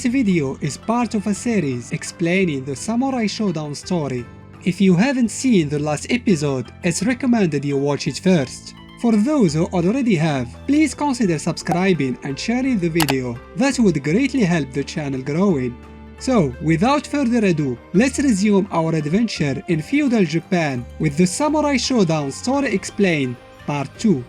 video is part of a series explaining the Samurai Shodown story. If you haven't seen the last episode, it's recommended you watch it first. For those who already have, please consider subscribing and sharing the video, that would greatly help the channel growing. So, without further ado, let's resume our adventure in feudal Japan with the Samurai Shodown Story Explained, Part 2.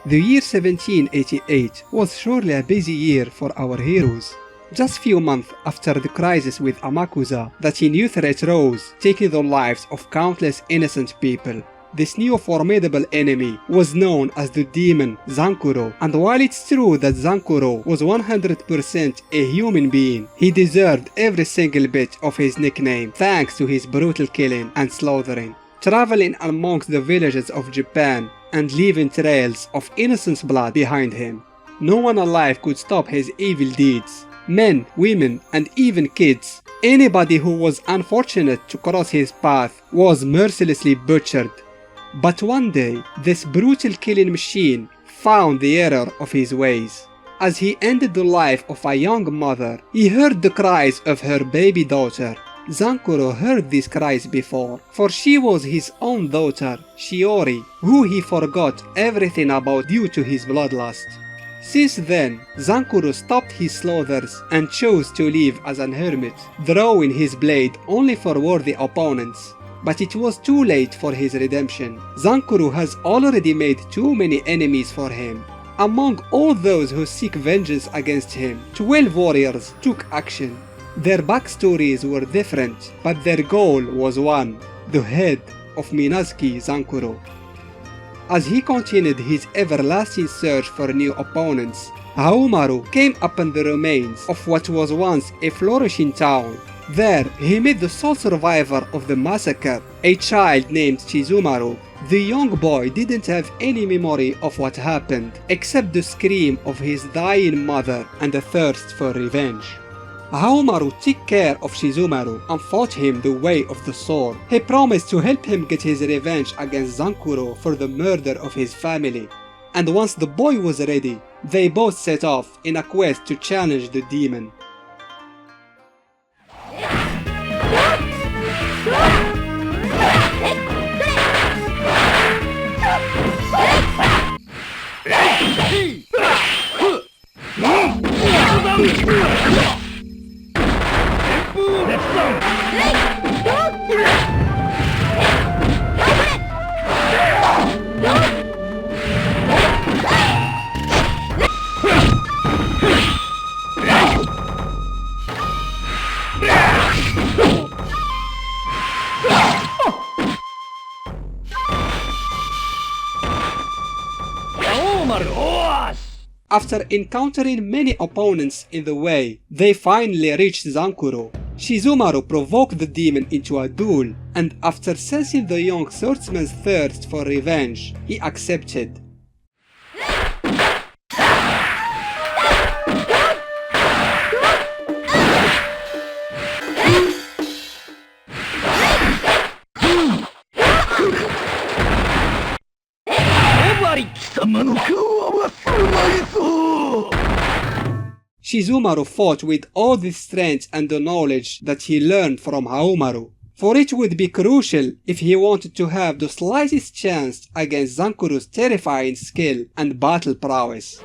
The year 1788 was surely a busy year for our heroes. Just few months after the crisis with Amakusa, that a new threat rose, taking the lives of countless innocent people. This new formidable enemy was known as the demon Zankuro, and while it's true that Zankuro was 100% a human being, he deserved every single bit of his nickname thanks to his brutal killing and slaughtering. Traveling amongst the villages of Japan and leaving trails of innocent blood behind him. No one alive could stop his evil deeds. Men, women, and even kids. Anybody who was unfortunate to cross his path was mercilessly butchered. But one day, this brutal killing machine found the error of his ways. As he ended the life of a young mother, he heard the cries of her baby daughter. Zankuro heard these cries before, for she was his own daughter, Shiori, who he forgot everything about due to his bloodlust. Since then, Zankuro stopped his slaughters and chose to live as an hermit, drawing his blade only for worthy opponents. But it was too late for his redemption. Zankuro has already made too many enemies for him. Among all those who seek vengeance against him, 12 warriors took action. Their backstories were different, but their goal was one: the head of Minazuki Zankuro. As he continued his everlasting search for new opponents, Haohmaru came upon the remains of what was once a flourishing town. There, he met the sole survivor of the massacre, a child named Shizumaru. The young boy didn't have any memory of what happened, except the scream of his dying mother and a thirst for revenge. Haohmaru took care of Shizumaru and fought him the way of the sword. He promised to help him get his revenge against Zankuro for the murder of his family. And once the boy was ready, they both set off in a quest to challenge the demon. After encountering many opponents in the way, they finally reached Zankuro. Shizumaru provoked the demon into a duel, and after sensing the young swordsman's thirst for revenge, he accepted. Shizumaru fought with all the strength and the knowledge that he learned from Haohmaru, for it would be crucial if he wanted to have the slightest chance against Zankuro's terrifying skill and battle prowess.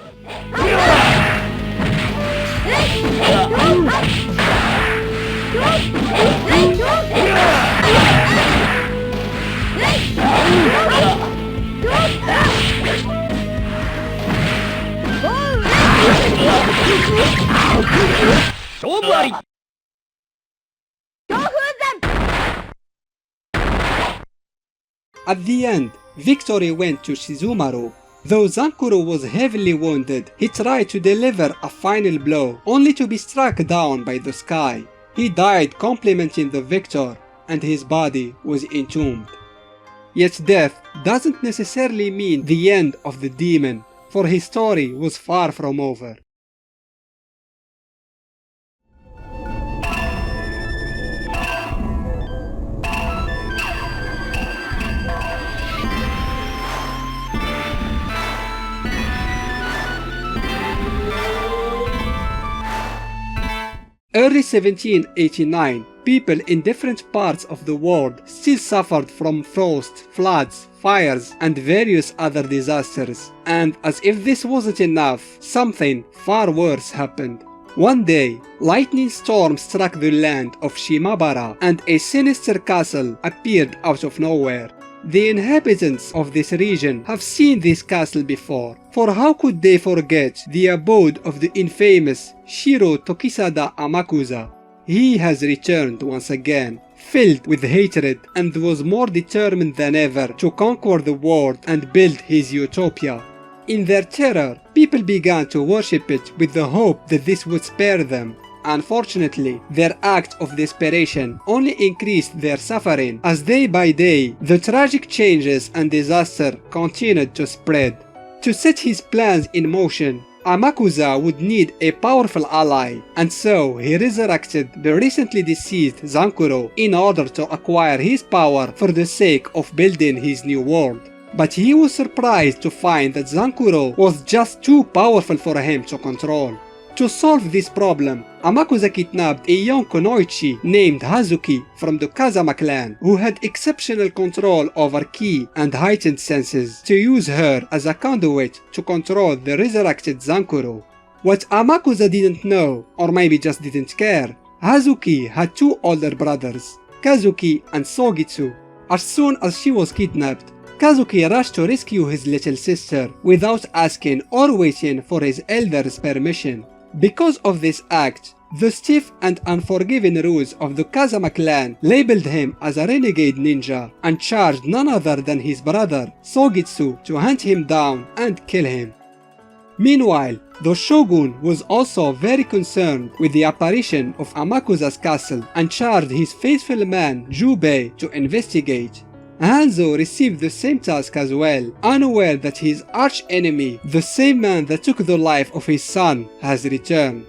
At the end, victory went to Shizumaru. Though Zankuro was heavily wounded, he tried to deliver a final blow, only to be struck down by the sky. He died complimenting the victor, and his body was entombed. Yet death doesn't necessarily mean the end of the demon, for his story was far from over. Early 1789, people in different parts of the world still suffered from frost, floods, fires, and various other disasters. And as if this wasn't enough, something far worse happened. One day, lightning storm struck the land of Shimabara and a sinister castle appeared out of nowhere. The inhabitants of this region have seen this castle before, for how could they forget the abode of the infamous Shiro Tokisada Amakusa? He has returned once again, filled with hatred, and was more determined than ever to conquer the world and build his utopia. In their terror, people began to worship it with the hope that this would spare them. Unfortunately, their act of desperation only increased their suffering as day by day the tragic changes and disaster continued to spread. To set his plans in motion, Amakusa would need a powerful ally, and so he resurrected the recently deceased Zankuro in order to acquire his power for the sake of building his new world. But he was surprised to find that Zankuro was just too powerful for him to control. To solve this problem, Amakusa kidnapped a young kunoichi named Hazuki from the Kazama clan, who had exceptional control over ki and heightened senses, to use her as a conduit to control the resurrected Zankuro. What Amakusa didn't know, or maybe just didn't care, Hazuki had two older brothers, Kazuki and Sogetsu. As soon as she was kidnapped, Kazuki rushed to rescue his little sister without asking or waiting for his elders' permission. Because of this act, the stiff and unforgiving rules of the Kazama clan labeled him as a renegade ninja and charged none other than his brother, Sogetsu, to hunt him down and kill him. Meanwhile, the shogun was also very concerned with the apparition of Amakusa's castle and charged his faithful man, Jubei, to investigate. Hanzo received the same task as well, unaware that his arch-enemy, the same man that took the life of his son, has returned.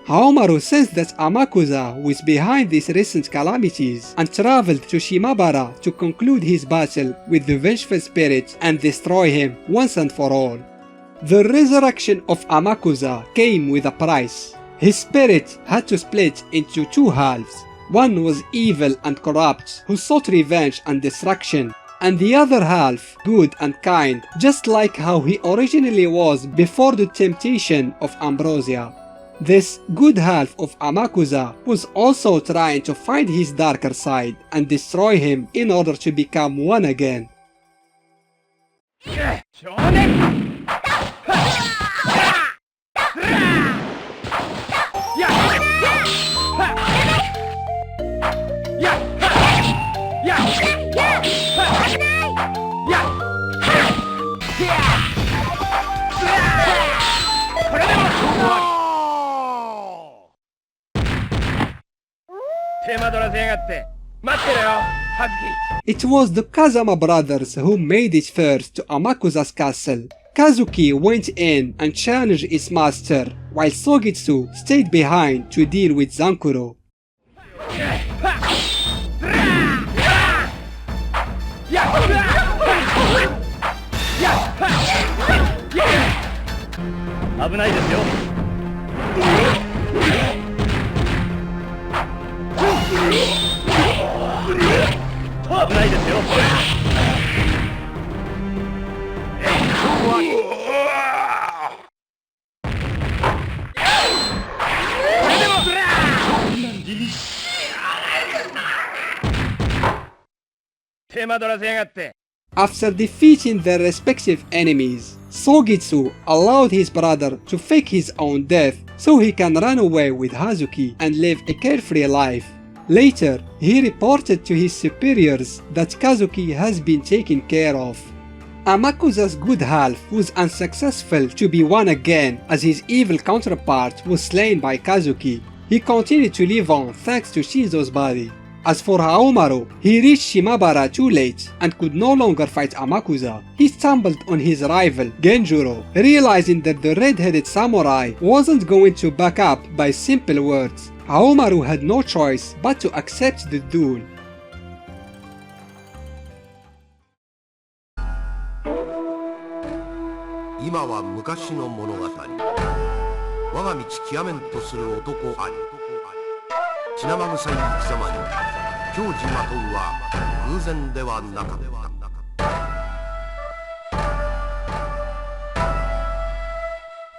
Haohmaru sensed that Amakusa was behind these recent calamities and traveled to Shimabara to conclude his battle with the vengeful spirit and destroy him once and for all. The resurrection of Amakusa came with a price. His spirit had to split into two halves. One was evil and corrupt, who sought revenge and destruction, and the other half good and kind, just like how he originally was before the temptation of Ambrosia. This good half of Amakusa was also trying to find his darker side and destroy him in order to become one again. It was the Kazama brothers who made it first to Amakusa's castle. Kazuki went in and challenged its master, while Sogetsu stayed behind to deal with Zankuro. After defeating their respective enemies, Sogetsu allowed his brother to fake his own death so he can run away with Hazuki and live a carefree life. Later, he reported to his superiors that Kazuki has been taken care of. Amakusa's good half was unsuccessful to be won again as his evil counterpart was slain by Kazuki. He continued to live on thanks to Shizo's body. As for Haohmaru, he reached Shimabara too late and could no longer fight Amakusa. He stumbled on his rival, Genjuro, realizing that the red-headed samurai wasn't going to back up by simple words. Haohmaru had no choice but to accept the duel. 血生臭い貴様に矜持まとうは偶然ではなかった。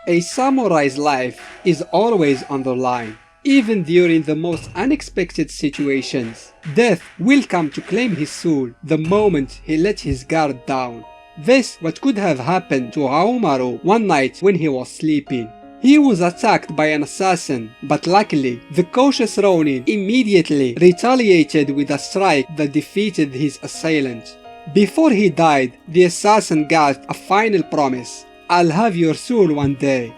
A samurai's life is always on the line. Even during the most unexpected situations, death will come to claim his soul the moment he let his guard down. This what could have happened to Haohmaru one night when he was sleeping. He was attacked by an assassin, but luckily, the cautious Ronin immediately retaliated with a strike that defeated his assailant. Before he died, the assassin gasped a final promise: "I'll have your soul one day."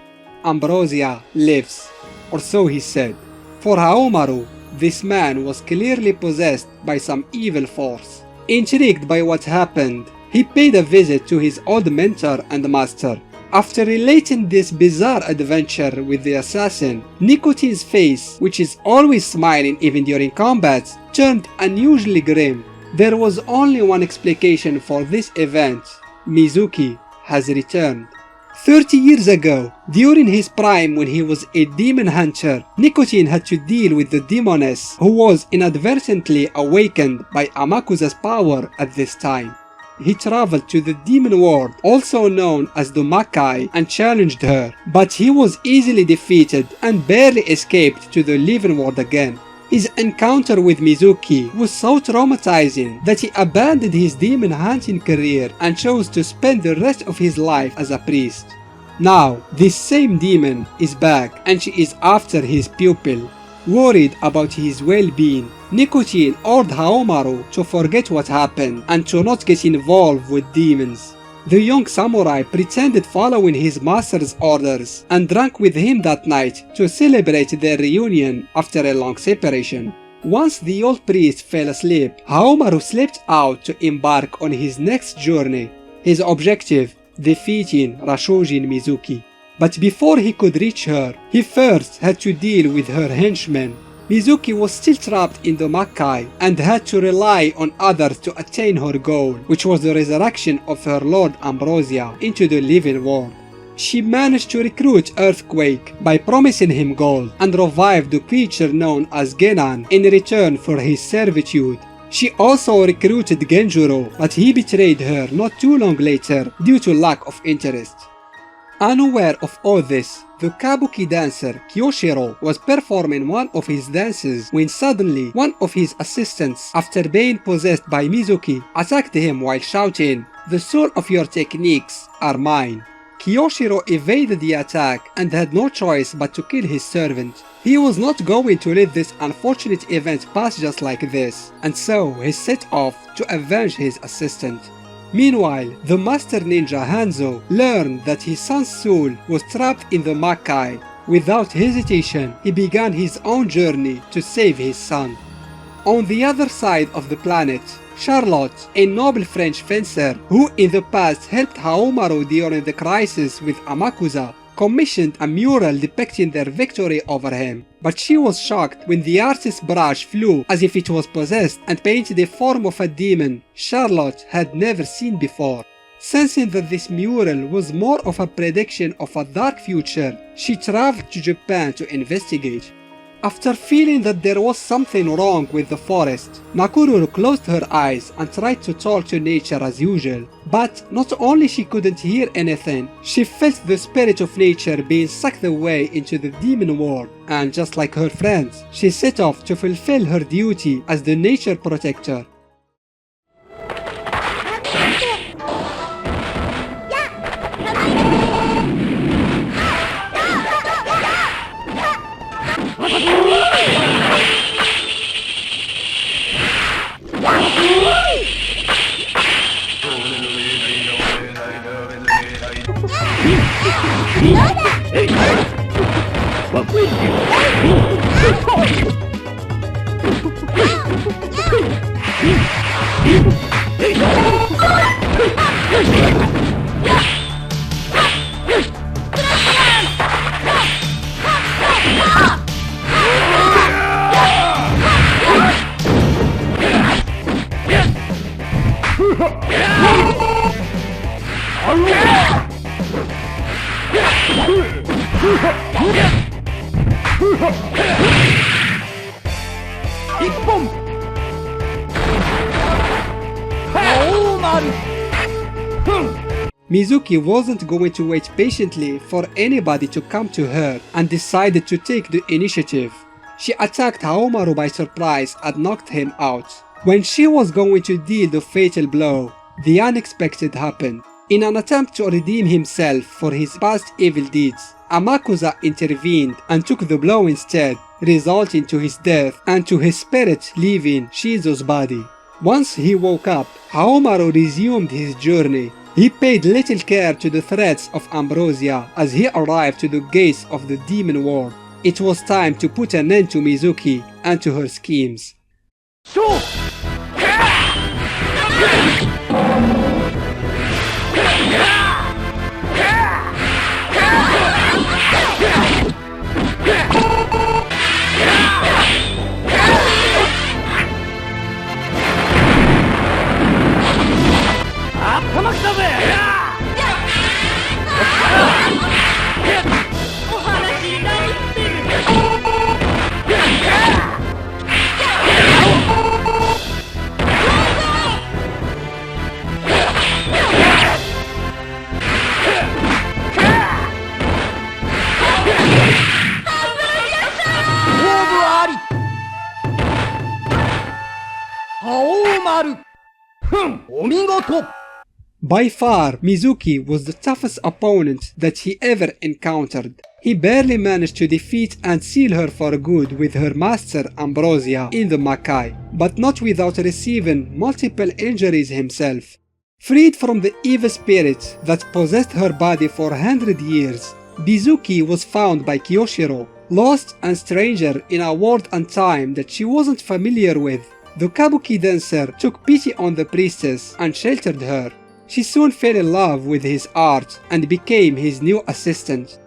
Ambrosia lives, or so he said. For Haohmaru, this man was clearly possessed by some evil force. Intrigued by what happened, he paid a visit to his old mentor and master. After relating this bizarre adventure with the assassin, Nikotin's face, which is always smiling even during combats, turned unusually grim. There was only one explication for this event: Mizuki has returned. 30 years ago, during his prime when he was a demon hunter, Nikotin had to deal with the demoness who was inadvertently awakened by Amakusa's power at this time. He traveled to the demon world, also known as the Makai, and challenged her, but he was easily defeated and barely escaped to the living world again. His encounter with Mizuki was so traumatizing that he abandoned his demon hunting career and chose to spend the rest of his life as a priest. Now, this same demon is back and she is after his pupil. Worried about his well-being, Nikotin ordered Haohmaru to forget what happened and to not get involved with demons. The young samurai pretended following his master's orders and drank with him that night to celebrate their reunion after a long separation. Once the old priest fell asleep, Haohmaru slipped out to embark on his next journey. His objective: defeating Rashojin Mizuki. But before he could reach her, he first had to deal with her henchmen. Mizuki was still trapped in the Makai and had to rely on others to attain her goal, which was the resurrection of her lord Ambrosia into the living world. She managed to recruit Earthquake by promising him gold and revived the creature known as Genan in return for his servitude. She also recruited Genjuro, but he betrayed her not too long later due to lack of interest. Unaware of all this, the kabuki dancer Kyoshiro was performing one of his dances when suddenly one of his assistants, after being possessed by Mizuki, attacked him while shouting, "The soul of your techniques are mine." Kyoshiro evaded the attack and had no choice but to kill his servant. He was not going to let this unfortunate event pass just like this, and so he set off to avenge his assistant. Meanwhile, the master ninja Hanzo learned that his son's soul was trapped in the Makai. Without hesitation, he began his own journey to save his son. On the other side of the planet, Charlotte, a noble French fencer who in the past helped Haohmaru during the crisis with Amakusa, commissioned a mural depicting their victory over him. But she was shocked when the artist's brush flew as if it was possessed and painted the form of a demon Charlotte had never seen before. Sensing that this mural was more of a prediction of a dark future, she traveled to Japan to investigate. After feeling that there was something wrong with the forest, Nakuru closed her eyes and tried to talk to nature as usual. But not only she couldn't hear anything, she felt the spirit of nature being sucked away into the demon world, and just like her friends, she set off to fulfill her duty as the nature protector. Mizuki wasn't going to wait patiently for anybody to come to her and decided to take the initiative. She attacked Haohmaru by surprise and knocked him out. When she was going to deal the fatal blow, the unexpected happened. In an attempt to redeem himself for his past evil deeds, Amakusa intervened and took the blow instead, resulting to his death and to his spirit leaving Shizu's body. Once he woke up, Haohmaru resumed his journey. He paid little care to the threats of Ambrosia as he arrived to the gates of the demon world. It was time to put an end to Mizuki and to her schemes. By far, Mizuki was the toughest opponent that he ever encountered. He barely managed to defeat and seal her for good with her master Ambrosia in the Makai, but not without receiving multiple injuries himself. Freed from the evil spirit that possessed her body for 100 years, Mizuki was found by Kyoshiro, lost and stranger in a world and time that she wasn't familiar with. The kabuki dancer took pity on the priestess and sheltered her. She soon fell in love with his art and became his new assistant.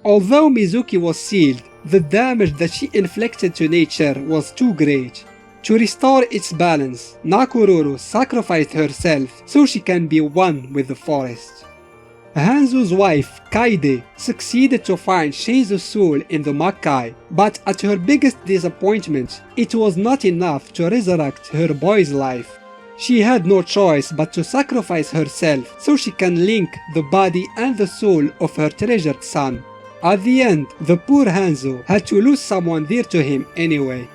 Although Mizuki was sealed, the damage that she inflicted to nature was too great. To restore its balance, Nakururu sacrificed herself so she can be one with the forest. Hanzo's wife, Kaide, succeeded to find Shizu's soul in the Makai, but at her biggest disappointment, it was not enough to resurrect her boy's life. She had no choice but to sacrifice herself so she can link the body and the soul of her treasured son. At the end, the poor Hanzo had to lose someone dear to him anyway.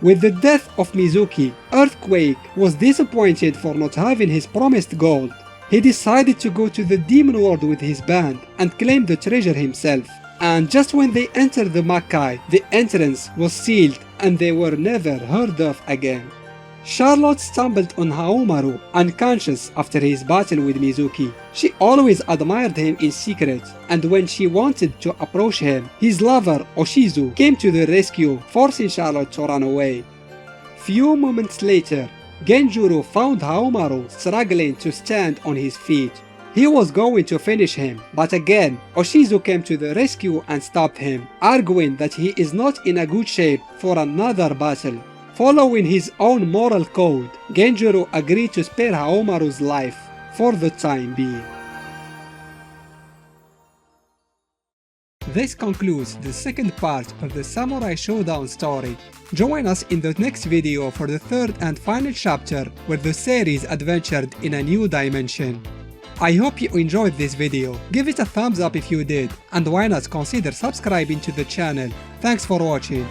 With the death of Mizuki, Earthquake was disappointed for not having his promised gold. He decided to go to the demon world with his band and claim the treasure himself. And just when they entered the Makai, the entrance was sealed and they were never heard of again. Charlotte stumbled on Haohmaru, unconscious after his battle with Mizuki. She always admired him in secret, and when she wanted to approach him, his lover Oshizu came to the rescue, forcing Charlotte to run away. Few moments later, Genjuro found Haohmaru struggling to stand on his feet. He was going to finish him, but again, Oshizu came to the rescue and stopped him, arguing that he is not in a good shape for another battle. Following his own moral code, Genjuro agreed to spare Haohmaru's life for the time being. This concludes the second part of the Samurai Shodown story. Join us in the next video for the third and final chapter where the series adventured in a new dimension. I hope you enjoyed this video. Give it a thumbs up if you did, and why not consider subscribing to the channel. Thanks for watching.